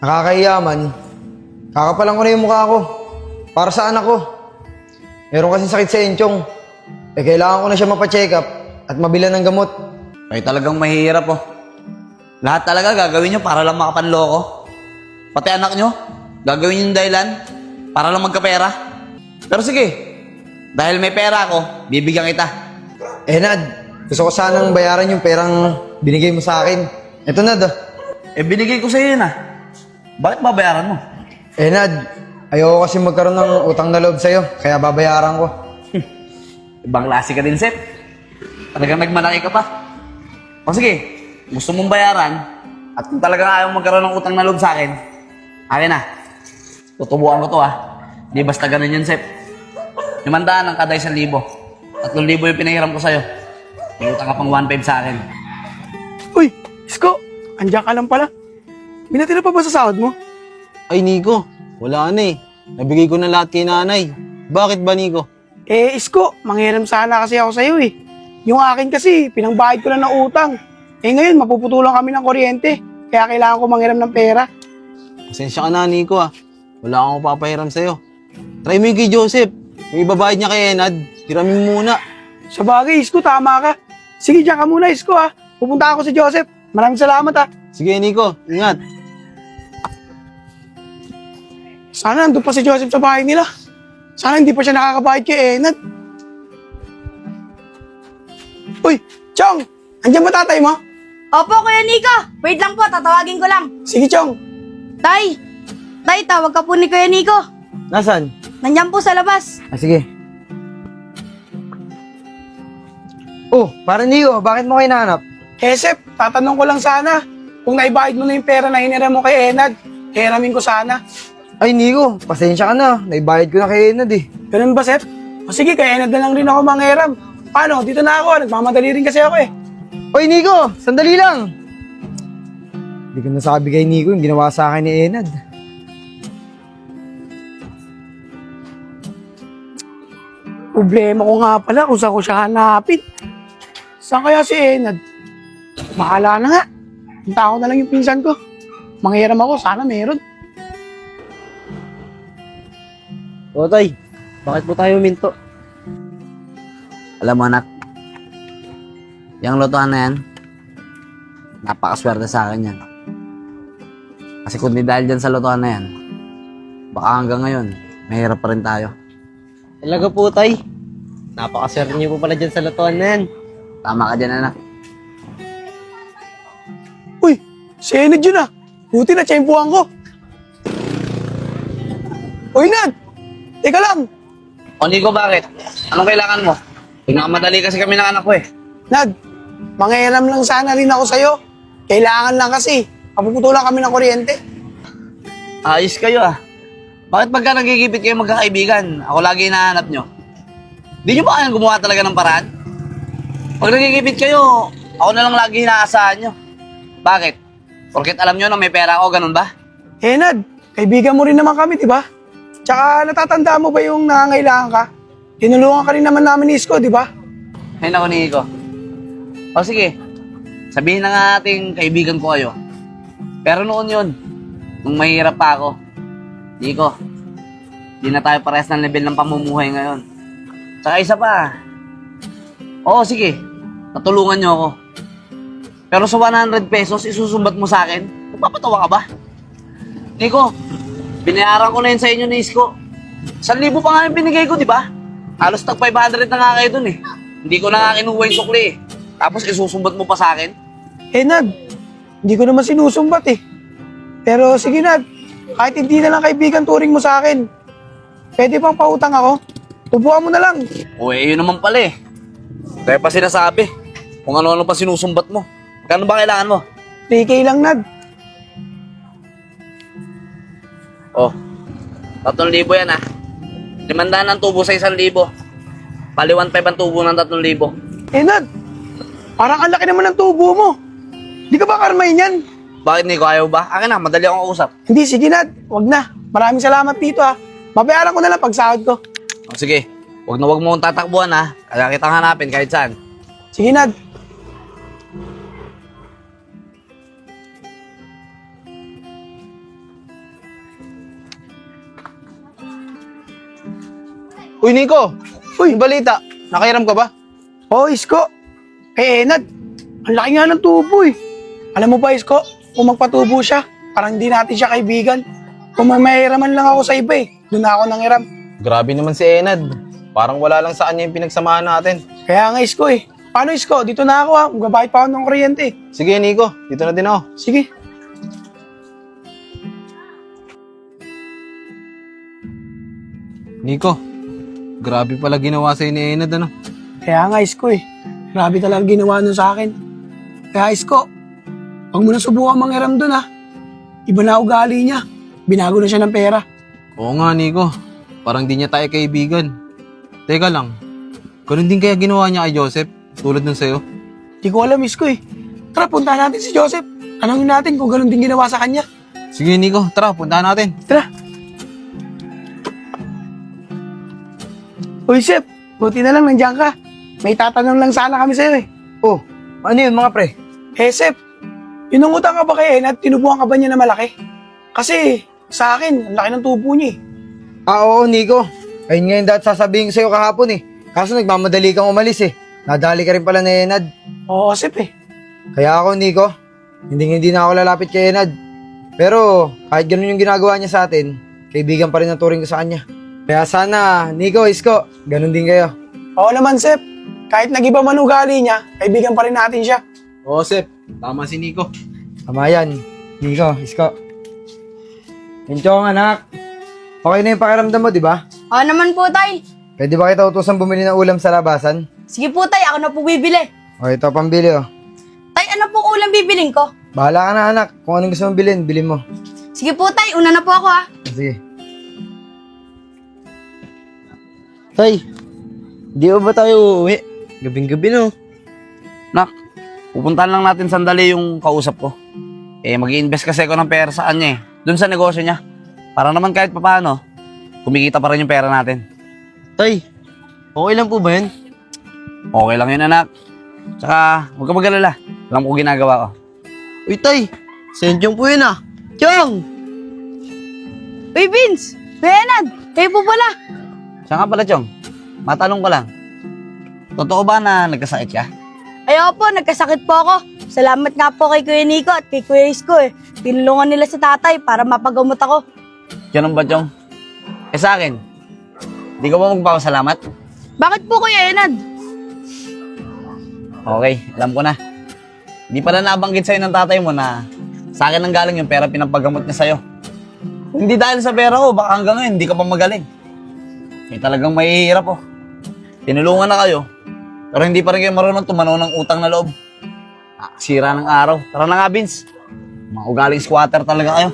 Nakakahiyaman. Kakapalan ko na yung mukha ko. Para sa anak ko. Meron kasi sakit sa enchong. Kailangan ko na siya mapacheck up at mabilan ng gamot. Kayo talagang mahihirap oh. Lahat talaga gagawin nyo para lang makapanloko. Pati anak nyo, gagawin nyo yung dahilan para lang magkapera. Pero sige, dahil may pera ako, bibigyan kita. Nad, gusto ko sanang bayaran yung perang binigay mo sa akin. Ito, Nad. Binigay ko sa'yo yun ah. Bakit babayaran mo? Nad, ayoko kasi magkaroon ng utang na loob sa'yo, kaya babayaran ko. Ibang klase ka din, Sep. Talagang nagmalaki ka pa. O sige, gusto mong bayaran at kung talagang ayaw magkaroon ng utang na loob sa akin, akin na. Tutubuan ko to ah. Di basta ganun yun, Sep. 500 ang kada 1,000. 3,000 yung pinahiram ko sa'yo. May utang ka pang 1,500 sa akin. Uy, Isko, andyan ka lang pala. Binatira pa ba sa sahod mo? Ay, Nico, wala na eh. Nabigay ko na lahat kay nanay. Bakit ba, Nico? Isko, manghiram sana kasi ako sa'yo eh. Yung akin kasi, pinangbayad ko na ng utang. Ngayon, mapuputulan kami ng kuryente. Kaya kailangan ko manghiram ng pera. Pasensya ka na, Nico ah. Wala akong papahiram sa'yo. Try mo yung kay Joseph. Yung ibabayad niya kay Enad, hiramin mo muna. Sa bagay, Isko, tama ka. Sige, diyan ka muna, Isko ah. Pupunta ako si Joseph. Maraming salamat ah. Sige, Nico, ingat. Sana nandun pa si Joseph sa bahay nila. Sana hindi pa siya nakakabayad kay Enad. Uy, Chong! Andiyan ba tatay mo? Opo, Kuya Nico. Wait lang po, tatawagin ko lang. Sige, Chong. Tay! Tay, tawag ka po ni Kuya Nico. Nasaan? Nandyan po sa labas. Sige. Oh, para Nico, bakit mo kayo nahanap? Sep, tatanong ko lang sana. Kung naibayad mo na yung pera na hiniram mo kay Enad, hiramin ko sana. Ay, Nico, pasensya ka na. Naibayad ko na kay Enad eh. Ganun ba, Sep? O sige, kay Enad na lang rin ako manghiram. Paano? Dito na ako. Nagmamadali rin kasi ako eh. Oy, Nico, sandali lang. Hindi ko nasabi kay Nico yung ginawa sa akin ni Enad. Problema ko nga pala kung saan ko siya hanapin. Saan kaya si Enad? Mahala na nga. Punta ko na lang yung pinsan ko. Manghiram ako, sana meron. O, tay, bakit po tayo minto? Alam mo anak, yung lotohan na yan, napakaswerte sa akin yan. Kasi kung di dahil dyan sa lotohan na yan, baka hanggang ngayon, mahirap pa rin tayo. Talaga po, tay. Napakaswerte niyo po pala dyan sa lotohan na yan. Tama ka dyan anak. Uy, si Enad yun ah. Buti na tiyempuhan ko. Uy, Nad! Teka lang. O Nico, bakit? Anong kailangan mo? Pinakamadali kasi kami ng anak ko eh. Nad, manghiram lang sana rin ako sa'yo. Kailangan lang kasi. Mapuputulan kami ng kuryente. Ayos kayo ah. Bakit pagka nagigipit kayo magkakaibigan, ako lagi hinahanap nyo? Di nyo ba kayang gumawa talaga ng paraan? Pag nagigipit kayo, ako na lang lagi hinaasahan nyo. Bakit? Porket alam nyo na may pera ako, ganun ba? Nad, kaibigan mo rin naman kami, di ba? Tsaka natatanda mo ba yung nangangailangan ka? Tinulungan ka rin naman namin ni Isko, di ba? Ay naku, Nico. O sige, sabihin na nga ating kaibigan ko kayo. Pero noon yun, nung mahirap pa ako, Nico, di na tayo parehas ng level ng pamumuhay ngayon. Tsaka isa pa, oo sige, natulungan nyo ako. Pero sa 100 pesos, isusumbat mo sa akin, magpapatawa ka ba? Nico, binayaran ko na yun sa inyo ni Isko. 1,000 pa nga yung binigay ko, di ba? Halos tag 500 na nga kayo dun eh. Hindi ko na nga kinuha yung sukli eh. Tapos isusumbat mo pa sa akin? Nad, hindi ko naman sinusumbat eh. Pero sige Nad, kahit hindi na lang kaibigan turing mo sa akin, pwede bang pautang ako? Tubuan mo na lang. O yun naman pala eh. Kaya pa sinasabi, kung ano-ano pa sinusumbat mo. Kano ba kailangan mo? 3K lang Nad. Oh, 3,000 yan ah. 500 ang tubo sa 1,000. Pali 1,500 ang tubo ng 3,000. Nad, parang ang laki naman ng tubo mo. Di ka ba karmahin yan? Bakit Nico, ayaw ba? Akin na, madali akong kausap. Hindi, sige Nad, wag na. Maraming salamat dito ha. Babayaran ko na lang pag sahod ko. O, sige, wag na wag mo akong tatakbuhan ha. Kaya kitang hanapin kahit saan. Sige Nad. Uy, Nico! Uy, balita. Nakairam ka ba? Oh, Isko. Kay Enad, ang laki nga ng tubo eh. Alam mo ba, Isko, kung magpatubo siya, parang hindi natin siya kaibigan. Kung may mahiraman lang ako sa iba eh, doon ako nanghiram. Grabe naman si Enad. Parang wala lang sa kanya yung pinagsamahan natin. Kaya nga, Isko eh. Paano, Isko? Dito na ako ha. Magbabayad pa ako ng kuryente eh. Sige, Nico. Dito na din ako. Sige. Nico, grabe pala ginawa sa'yo ni Enad, ano? Kaya nga, Isko eh. Grabe talaga ginawa nun sa akin. Kaya, Isko, huwag mo na subukan manghiram dun ha. Iba na ugali niya. Binago na siya ng pera. Oo nga, Nico. Parang di niya tayo kaibigan. Teka lang, ganun din kaya ginawa niya kay Joseph, tulad nun sa'yo? Di ko alam, Isko eh. Tara, puntahan natin si Joseph. Tanongin natin kung ganun din ginawa sa kanya. Sige, Nico. Tara, puntahan natin. Tara. Uy, Sep. Buti na lang nandiyan ka. May tatanong lang sana kami sa'yo eh. Oh, ano yun mga pre? Eh, Sep. Inungutang ka ba kay Enad? Tinubuhan ka ba niya na malaki? Kasi sa akin, ang laki ng tubo niya eh. Oo, Nico. Ayun nga yung dati sasabihin ko sa'yo kahapon eh. Kaso nagmamadali kang umalis eh. Nadali ka rin pala na Enad. Oo, Sep eh. Kaya ako, Nico, hindi na ako lalapit kay Enad. Pero kahit ganun yung ginagawa niya sa atin, kaibigan pa rin ang turing ko sa kanya. Kaya sana, Nico, Isko, ganun din kayo. Oo naman, Sep. Kahit nag-iba man ugali niya, kaibigan pa rin natin siya. Oo, Sep. Tama si Nico. Tama yan. Nico, Isko. Enchong anak. Okay na yung pakiramdam mo, di ba? Oo naman po, tay. Pwede ba kita utusan bumili ng ulam sa labasan? Sige po, tay. Ako na po bibili. O ito, pambili oh. Tay, ano pong ulam bibiling ko? Bahala ka na anak. Kung anong gusto mong bilhin, bilhin mo. Sige po, tay. Una na po ako ha. Sige. Tay, di ba tayo uuwi? Gabing-gabi no. Nak, pupuntahan lang natin sandali yung kausap ko. Eh, mag-i-invest kasi ako ng pera sa kanya eh. Doon sa negosyo niya. Para naman kahit papaano, kumikita pa rin yung pera natin. Tay, okay lang po ba yan? Okay lang yun, anak. Tsaka, huwag ka mag-alala. Alam ko ginagawa ko. Uy, Tay, sendyong po yun ah. Tiyong! Uy, Vince. Kuya Enad. Kayo po pala. Siya nga pala, Chong. Matanong ko lang. Totoo ba na nagkasakit ka? Ayaw po, nagkasakit po ako. Salamat nga po kay Kuya Nico at kay Kuya Isko eh. Tinulungan nila si tatay para mapagamot ako. Ganun ba, Chong? Eh sa akin, di ka ba magpapasalamat? Bakit po, Kuya Enad? Okay, alam ko na. Di pala nabanggit sa'yo ng tatay mo na sa akin ang galing yung pera pinapagamot niya sa'yo. Kung hindi dahil sa pera ko, baka hanggang ngayon hindi ka pa magaling. Eh talagang mahihirap oh. Tinulungan na kayo, pero hindi pa rin kayo marunong tumanaw ng utang na loob. Sira ng araw. Tara na nga, Vince. Mga ugaling squatter talaga kayo.